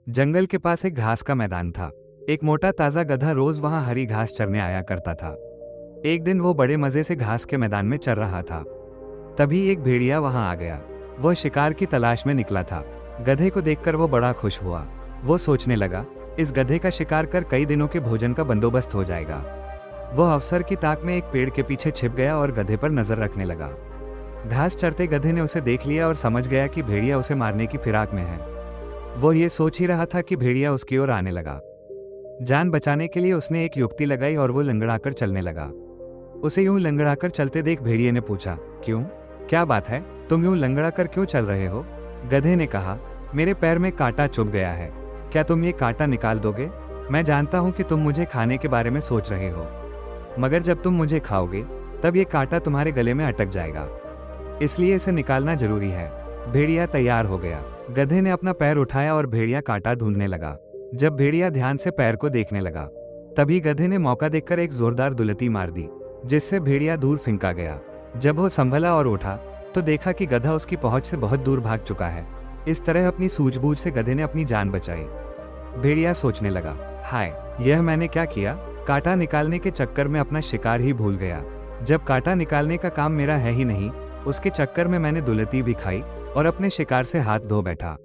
जंगल के पास एक घास का मैदान था। एक मोटा ताजा गधा रोज वहां हरी घास चरने आया करता था। एक दिन वो बड़े मजे से घास के मैदान में चर रहा था। तभी एक भेड़िया वहां आ गया। वह शिकार की तलाश में निकला था। गधे को देखकर वो बड़ा खुश हुआ। वो सोचने लगा, इस गधे का शिकार कर कई दिनों के भोजन का बंदोबस्त हो जाएगा। वह अवसर की ताक में एक पेड़ के पीछे छिप गया और गधे पर नजर रखने लगा। घास चरते गधे ने उसे देख लिया और समझ गया कि भेड़िया उसे मारने की फिराक में है। वो ये सोच ही रहा था कि भेड़िया उसकी ओर आने लगा। जान बचाने के लिए उसने एक युक्ति लगाई और वो लंगड़ाकर चलने लगा। उसे यूं लंगड़ाकर चलते देख भेड़िए ने पूछा, क्यों, क्या बात है, तुम यूं लंगड़ाकर क्यों चल रहे हो? गधे ने कहा, मेरे पैर में कांटा चुभ गया है, क्या तुम ये कांटा निकाल दोगे? मैं जानता हूं कि तुम मुझे खाने के बारे में सोच रहे हो, मगर जब तुम मुझे खाओगे तब ये कांटा तुम्हारे गले में अटक जाएगा, इसलिए इसे निकालना जरूरी है। भेड़िया तैयार हो गया। गधे ने अपना पैर उठाया और भेड़िया कांटा ढूंढने लगा। जब भेड़िया ध्यान से पैर को देखने लगा, तभी गधे ने मौका देखकर एक जोरदार दुलती मार दी, जिससे भेड़िया दूर फिंका गया। जब वो संभला और उठा तो देखा कि गधा उसकी पहुंच से बहुत दूर भाग चुका है। इस तरह अपनी सूझबूझ से गधे ने अपनी जान बचाई। भेड़िया सोचने लगा, हाय, यह मैंने क्या किया? कांटा निकालने के चक्कर में अपना शिकार ही भूल गया। जब कांटा निकालने का काम मेरा है ही नहीं, उसके चक्कर में मैंने दुलती भी खाई और अपने शिकार से हाथ धो बैठा।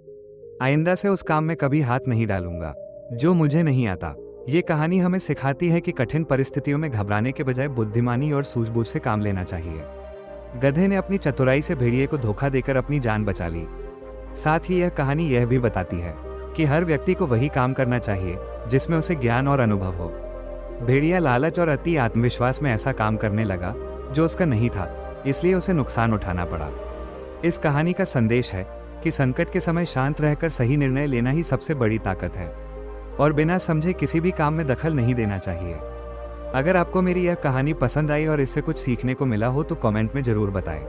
आइंदा से उस काम में कभी हाथ नहीं डालूंगा जो मुझे नहीं आता। ये कहानी हमें सिखाती है कि कठिन परिस्थितियों में घबराने के बजाय बुद्धिमानी और सूझबूझ से काम लेना चाहिए। गधे ने अपनी चतुराई से भेड़िए को धोखा देकर अपनी जान बचा ली। साथ ही यह कहानी यह भी बताती है कि हर व्यक्ति को वही काम करना चाहिए जिसमें उसे ज्ञान और अनुभव हो। भेड़िया लालच और अति आत्मविश्वास में ऐसा काम करने लगा जो उसका नहीं था, इसलिए उसे नुकसान उठाना पड़ा। इस कहानी का संदेश है कि संकट के समय शांत रहकर सही निर्णय लेना ही सबसे बड़ी ताकत है और बिना समझे किसी भी काम में दखल नहीं देना चाहिए। अगर आपको मेरी यह कहानी पसंद आई और इससे कुछ सीखने को मिला हो तो कमेंट में जरूर बताएं।